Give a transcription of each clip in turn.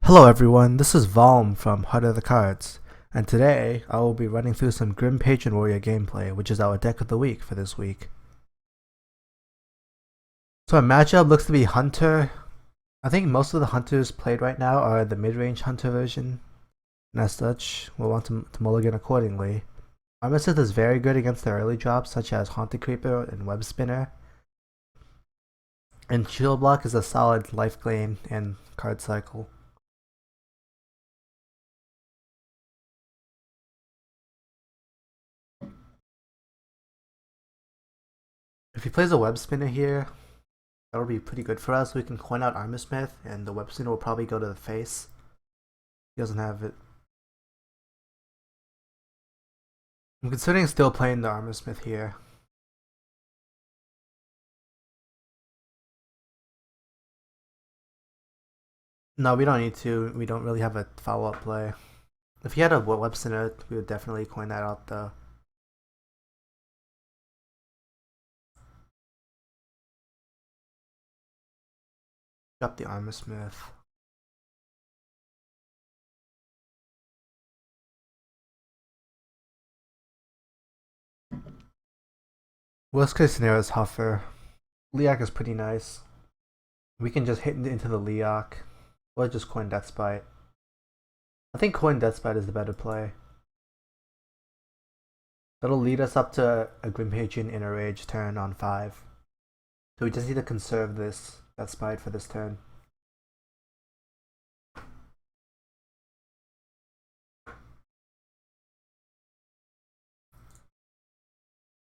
Hello everyone, this is Valm from Heart of the Cards, and today I will be running through some Grim Patron Warrior gameplay, which is our deck of the week for this week. So our matchup looks to be Hunter. I think most of the Hunters played right now are the mid-range Hunter version, and as such, we'll want to mulligan accordingly. Armistice is very good against the early drops such as Haunted Creeper and Web Spinner, and Shield Block is a solid life gain and card cycle. If he plays a Web Spinner here, that'll be pretty good for us. We can coin out Armor Smith, and the Web Spinner will probably go to the face. He doesn't have it. I'm considering still playing the Armor Smith here. No, we don't need to. We don't really have a follow-up play. If he had a Web Spinner, we would definitely coin that out though. Drop the Armor Smith. Worst case scenario is Huffer. Leok is pretty nice. We can just hit into the Leok, or just coin Deathspite. I think coin Deathspite is the better play. That'll lead us up to a Grim Patron Inner Rage turn on 5. So we just need to conserve this Deathspite for this turn.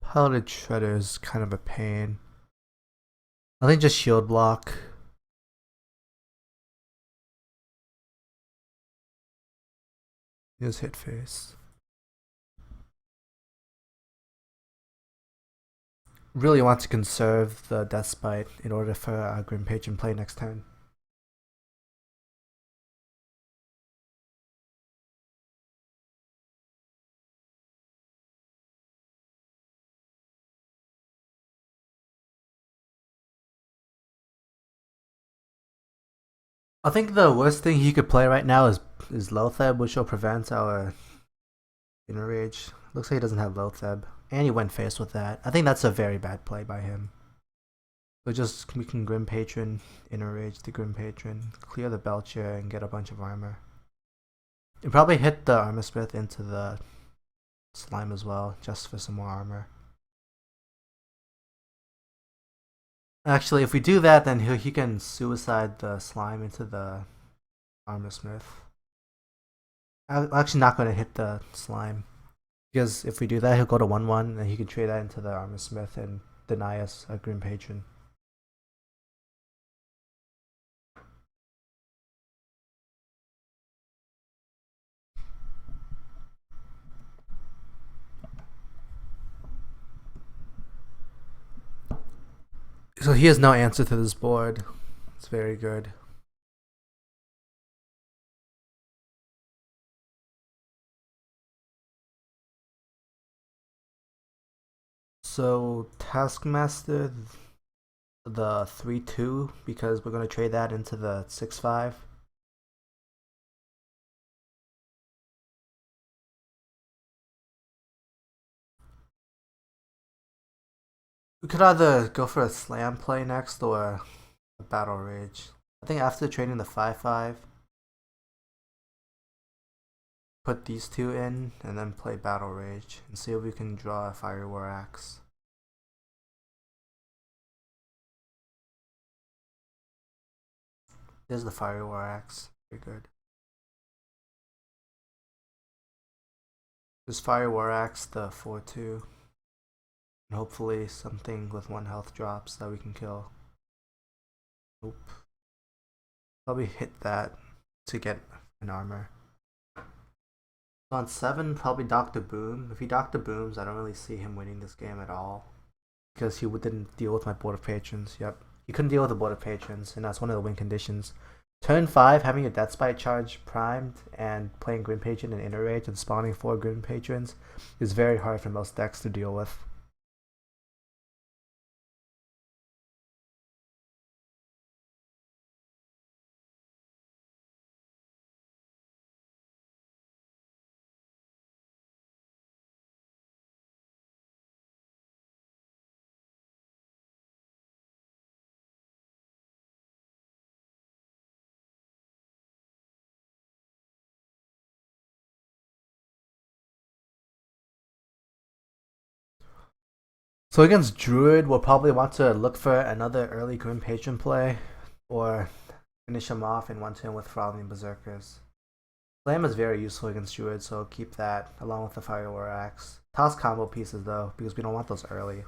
Piloted Shredder is kind of a pain. I think just Shield Block. Use Hit Face. Really want to conserve the Deathspite in order for our Grim Patron play next turn. I think the worst thing he could play right now is Lotheb, which will prevent our Inner Rage. Looks like he doesn't have Lotheb. And he went face with that. I think that's a very bad play by him. So we can Grim Patron, Inner Rage the Grim Patron, clear the Belcher, and get a bunch of armor. And probably hit the Armor Smith into the Slime as well, just for some more armor. Actually, if we do that, then he can suicide the Slime into the Armor Smith. I'm actually not going to hit the Slime, because if we do that, he'll go to 1-1, and he can trade that into the Armor Smith and deny us a Grim Patron. So he has no answer to this board. It's very good. So Taskmaster, the 3-2, because we're going to trade that into the 6-5. We could either go for a Slam play next or a Battle Rage. I think after trading the 5-5, put these two in and then play Battle Rage and see if we can draw a Fire War Axe. There's the Fire War Axe. Very good. Just Fire War Axe the 4-2. And hopefully something with 1 health drops that we can kill. Nope. Probably hit that to get an armor. On 7, probably Dr. Boom. If he Dr. Booms, I don't really see him winning this game at all. Because he didn't deal with my Board of Patrons. Yep. He couldn't deal with the Board of Patrons, and that's one of the win conditions. Turn 5, having a Deathspite charge primed and playing Grim Patron and Inner Rage and spawning 4 Grim Patrons is very hard for most decks to deal with. So against Druid, we'll probably want to look for another early Grim Patron play, or finish him off in one turn with Throttling Berserkers. Flame is very useful against Druid, so keep that along with the Fire War Axe. Toss combo pieces though, because we don't want those early.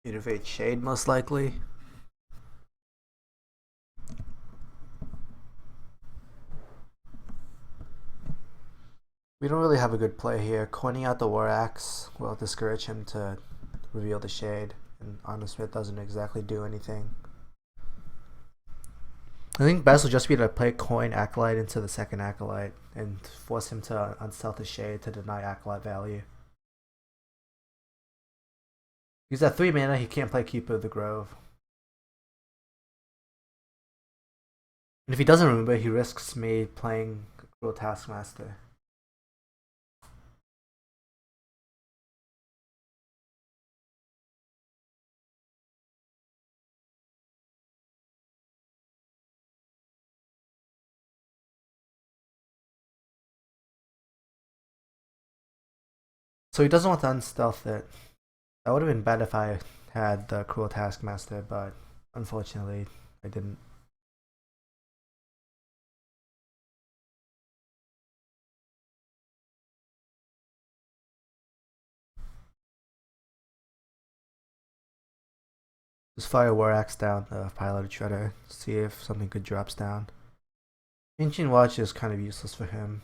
Innovate Shade most likely. We don't really have a good play here. Coining out the War Axe will discourage him to reveal the Shade, and Armor Smith doesn't exactly do anything. I think best would just be to play Coin Acolyte into the second Acolyte and force him to unstealth the Shade to deny Acolyte value. He's at 3 mana, he can't play Keeper of the Grove. And if he doesn't remember, he risks me playing Cruel Taskmaster. So he doesn't want to unstealth it. That would have been bad if I had the Cruel Taskmaster, but unfortunately, I didn't. Just fire War Axe down the Pilot Shredder, see if something good drops down. Ancient Watch is kind of useless for him.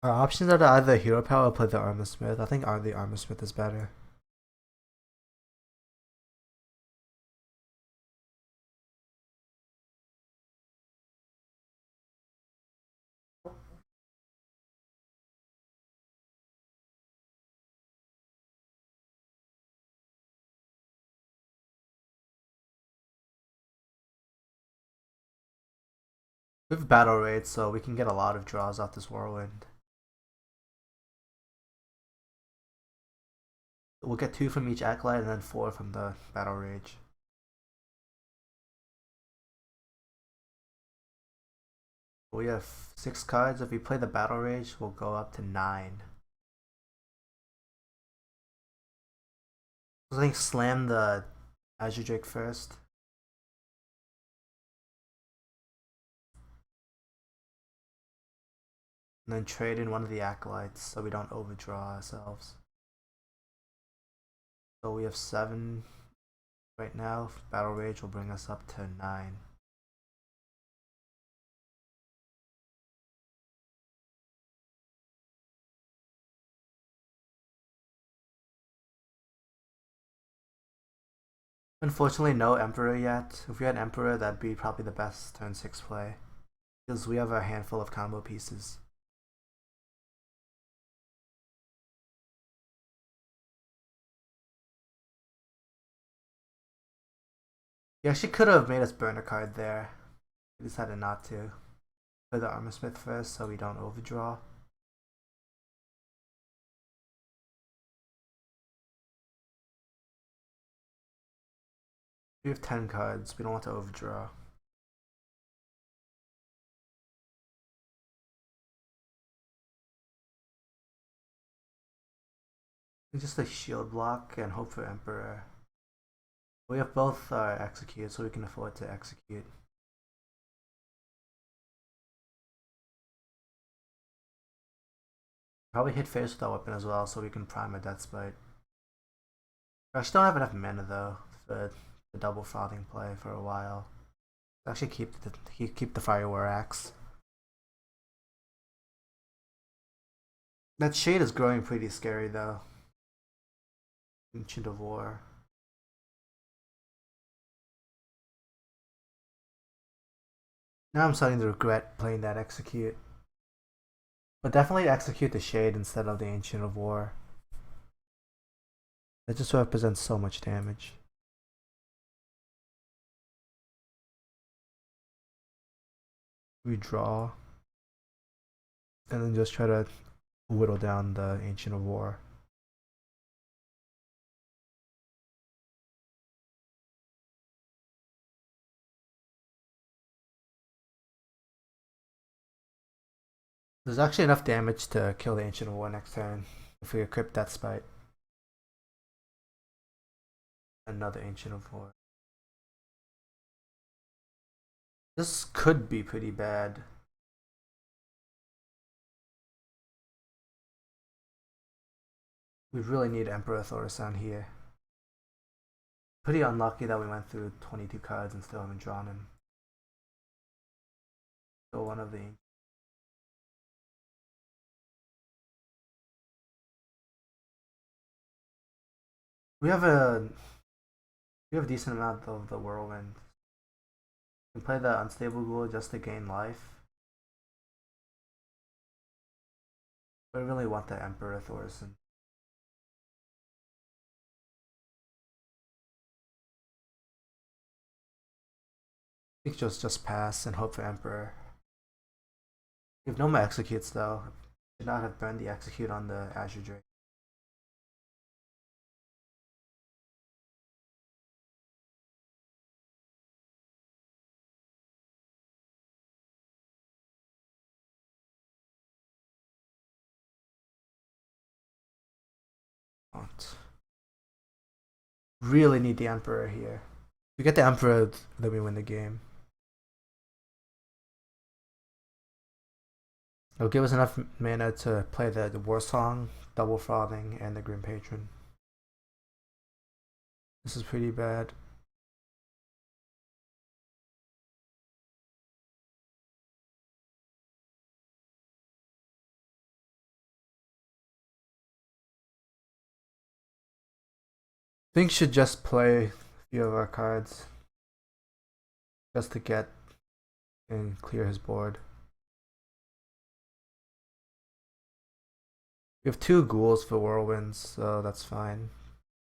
Our options are to either Hero Power or play the Armor Smith. I think the Armor Smith is better. We have Battle Raid, so we can get a lot of draws off this Whirlwind. We'll get 2 from each Acolyte and then 4 from the Battle Rage. We have 6 cards. If we play the Battle Rage, we'll go up to 9. I think slam the Azure Drake first. And then trade in one of the Acolytes so we don't overdraw ourselves. So we have 7 right now. Battle Rage will bring us up to 9. Unfortunately, no Emperor yet. If we had Emperor, that'd be probably the best turn 6 play. Because we have a handful of combo pieces. He actually could have made us burn a card there. We decided not to. Play the Armor Smith first so we don't overdraw. We have 10 cards. We don't want to overdraw. Just a shield block and hope for Emperor. We have both execute, so we can afford to execute. Probably hit face with that weapon as well, so we can prime a Death Spite. I actually don't have enough mana though for the double frothing play for a while. Actually, keep the Fire War Axe. That Shade is growing pretty scary though. Ancient of War. Now I'm starting to regret playing that execute. But definitely execute the Shade instead of the Ancient of War. That just represents so much damage. We draw, and then just try to whittle down the Ancient of War. There's actually enough damage to kill the Ancient of War next turn if we equip that Spite. Another Ancient of War. This could be pretty bad. We really need Emperor Thorsan here. Pretty unlucky that we went through 22 cards and still haven't drawn him. Still one of the... We have a decent amount of the Whirlwind. We can play the Unstable Ghoul just to gain life. But I really want the Emperor Thorsan. I think just pass and hope for Emperor. We have no more executes though. Should not have burned the execute on the Azure Drake. Really need the Emperor here. If we get the Emperor, then we win the game. It'll give us enough mana to play the War Song, Double Frothing, and the Grim Patron. This is pretty bad. I think should just play a few of our cards just to get and clear his board. We have 2 ghouls for Whirlwinds, so that's fine.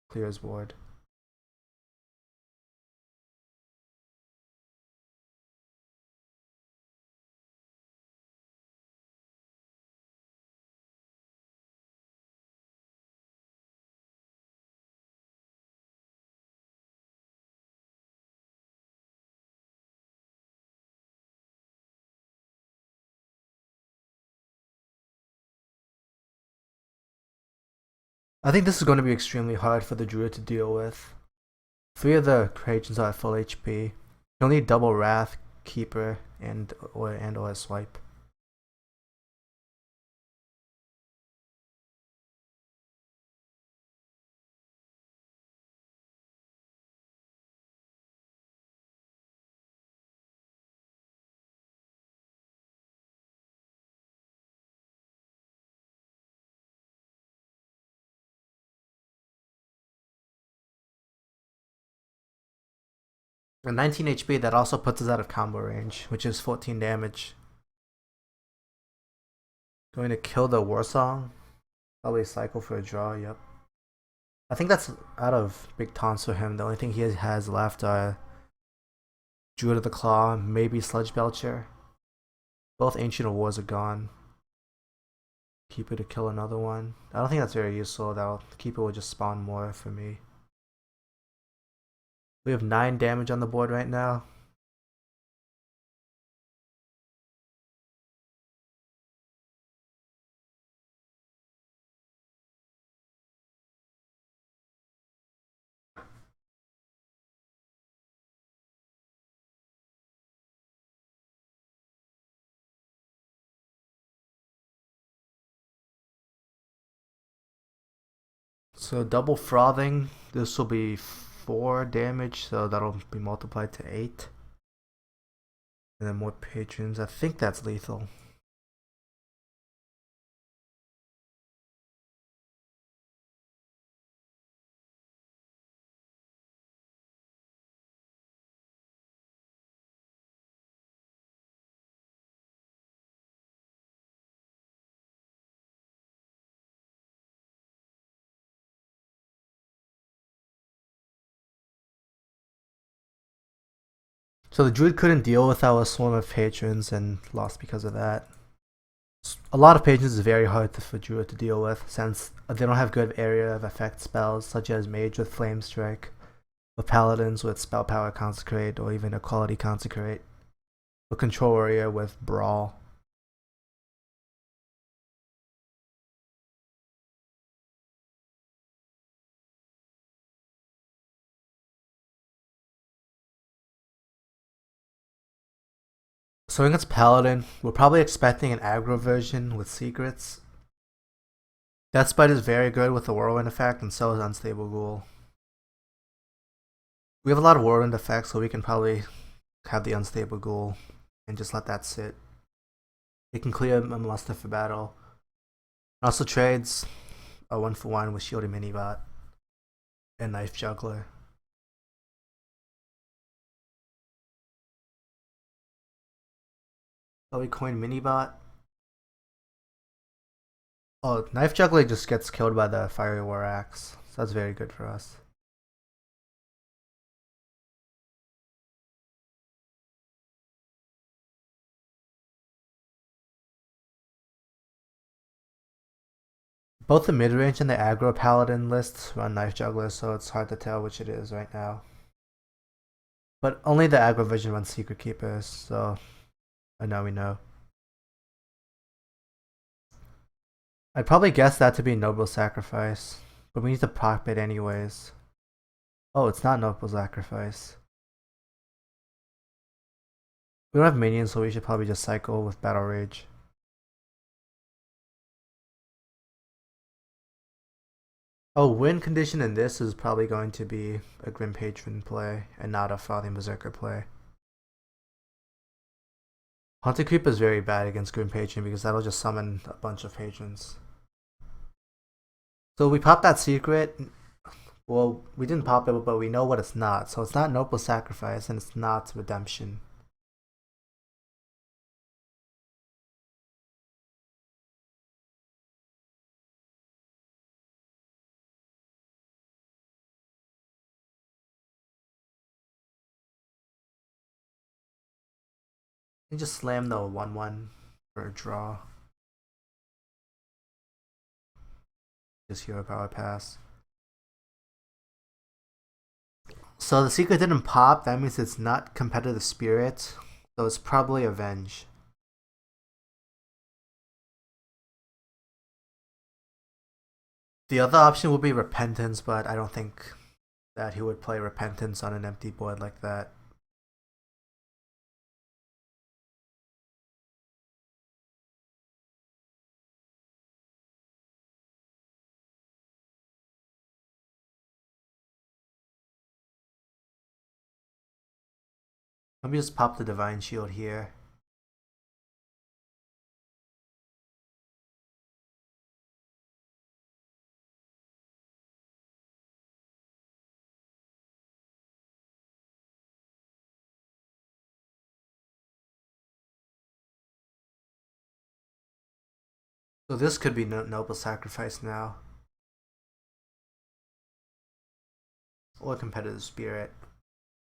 Clear his board. I think this is going to be extremely hard for the Druid to deal with. 3 of the creations are at full HP. You'll need double Wrath, Keeper, and or a Swipe. At 19 HP, that also puts us out of combo range, which is 14 damage. Going to kill the War Song. Probably cycle for a draw, yep. I think that's out of big taunts for him. The only thing he has left are Druid of the Claw, maybe Sludge Belcher. Both Ancient of Wars are gone. Keeper to kill another one. I don't think that's very useful. That Keeper will just spawn more for me. We have 9 damage on the board right now. So double Frothing. This will be 4 damage, so that'll be multiplied to 8. And then more Patrons. I think that's lethal. So the druid couldn't deal with our swarm of patrons and lost because of that. A lot of patrons is very hard for druid to deal with since they don't have good area of effect spells such as mage with flame strike, or paladins with spell power consecrate, or even equality consecrate, or control area with brawl. So against Paladin, we're probably expecting an aggro version with secrets. Deathbite is very good with the Whirlwind effect, and so is Unstable Ghoul. We have a lot of Whirlwind effects, so we can probably have the Unstable Ghoul and just let that sit. It can clear a Molester for battle. It also trades a 1-for-1 with Shielded Minibot and Knife Juggler. So we coin Minibot. Oh, Knife Juggler just gets killed by the Fiery War Axe, so that's very good for us. Both the mid-range and the aggro paladin lists run Knife Juggler, so it's hard to tell which it is right now. But only the aggro version runs Secret Keepers, so I know we know. I'd probably guess that to be Noble Sacrifice, but we need to pop it anyways. Oh, it's not Noble Sacrifice. We don't have minions, so we should probably just cycle with Battle Rage. Oh, win condition in this is probably going to be a Grim Patron play and not a Frothing Berserker play. Haunted Creep is very bad against Grim Patron because that'll just summon a bunch of patrons. So we pop that secret. Well, we didn't pop it, but we know what it's not. So it's not Noble Sacrifice and it's not Redemption. You just slam the 1-1 for a draw. Just Hero Power Pass. So the secret didn't pop, that means it's not Competitive Spirit, so it's probably Avenge. The other option would be Repentance, but I don't think that he would play Repentance on an empty board like that. Let me just pop the Divine Shield here. So this could be Noble Sacrifice now. Or Competitive Spirit.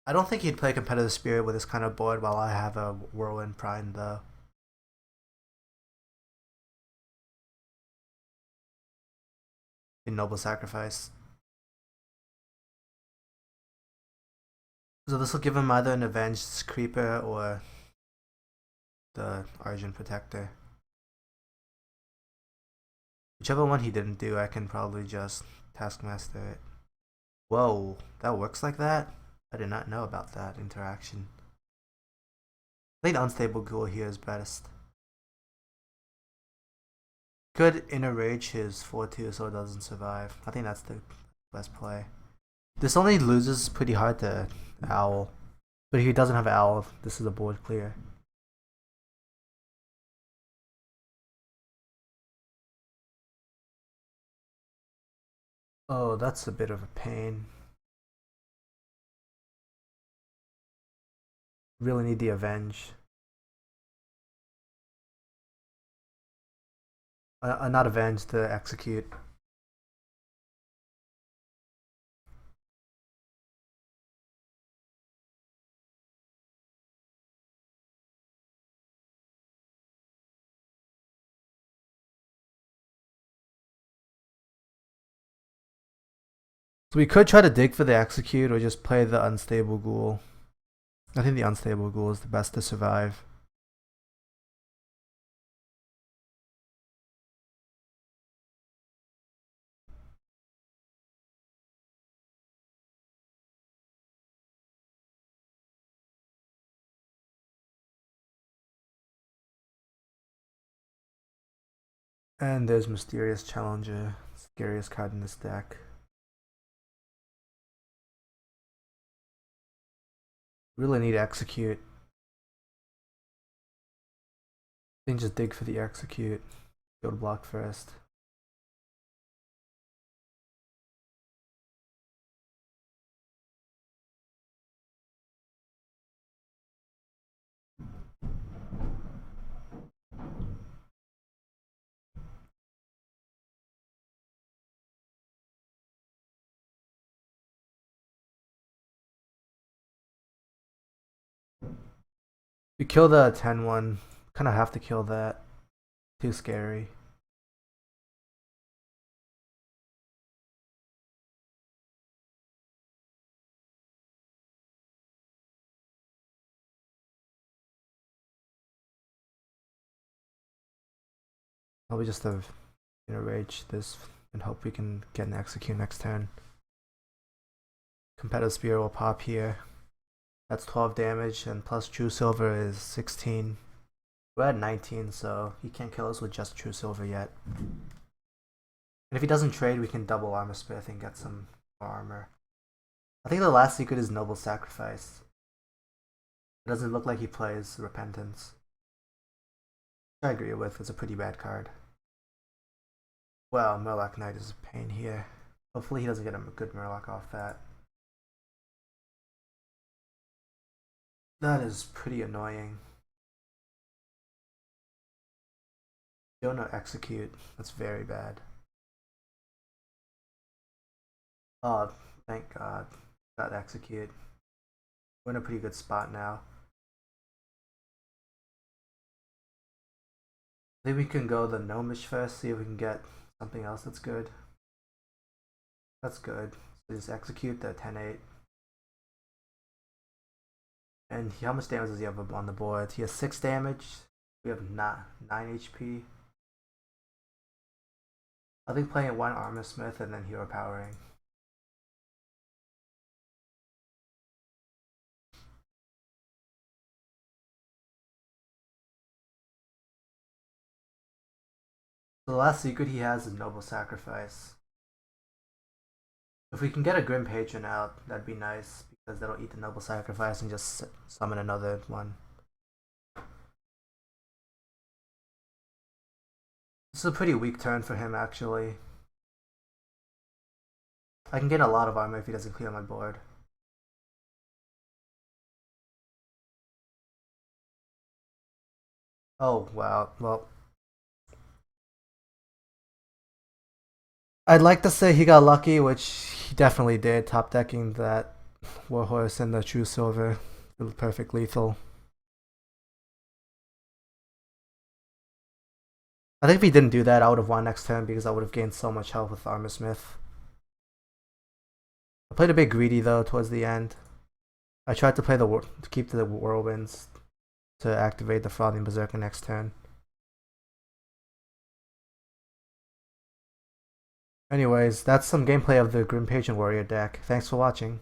I don't think he'd play Competitive Spirit with this kind of board while I have a Whirlwind Prime though. In Noble Sacrifice. So this will give him either an Avenged Creeper or the Argent Protector. Whichever one he didn't do, I can probably just Taskmaster it. Whoa, that works like that? I did not know about that interaction. I think Unstable Ghoul here is best. Could Inner Rage his 4-2 so it doesn't survive. I think that's the best play. This only loses pretty hard to Owl. But if he doesn't have Owl, this is a board clear. Oh, that's a bit of a pain. Really need the Avenge. Not Avenge, to execute. So we could try to dig for the execute or just play the unstable ghoul. I think the unstable ghoul is the best to survive. And there's Mysterious Challenger, scariest card in this deck. Really need to execute. I think just dig for the execute. Go to block first. You kill the 10-1. Kind of have to kill that. Too scary. Probably just have rage this and hope we can get an execute next turn. Competitive Spear will pop here. That's 12 damage, and plus True Silver is 16. We're at 19, so he can't kill us with just True Silver yet. And if he doesn't trade, we can double Armor Smith and get some more armor. I think the last secret is Noble Sacrifice. It doesn't look like he plays Repentance. Which I agree with, it's a pretty bad card. Well, Murloc Knight is a pain here. Hopefully he doesn't get a good Murloc off that. That is pretty annoying. Don't know execute. That's very bad. Oh, thank God. Got execute. We're in a pretty good spot now. I think we can go the Gnomish first, see if we can get something else that's good. That's good. So just execute the 10-8. And how much damage does he have on the board? He has 6 damage. We have 9 HP. I think playing 1 Armor Smith and then Hero Powering. So the last secret he has is Noble Sacrifice. If we can get a Grim Patron out, that'd be nice, because that'll eat the Noble Sacrifice and just summon another one. This is a pretty weak turn for him, actually. I can get a lot of armor if he doesn't clear my board. Oh, wow. Well, I'd like to say he got lucky, which he definitely did, top decking that Warhorse and the True Silver. Perfect lethal. I think if he didn't do that, I would have won next turn because I would have gained so much health with Armor Smith. I played a bit greedy though towards the end. I tried to play to keep the Whirlwinds to activate the Frothing Berserker next turn. Anyways, that's some gameplay of the Grim Patron Warrior deck. Thanks for watching.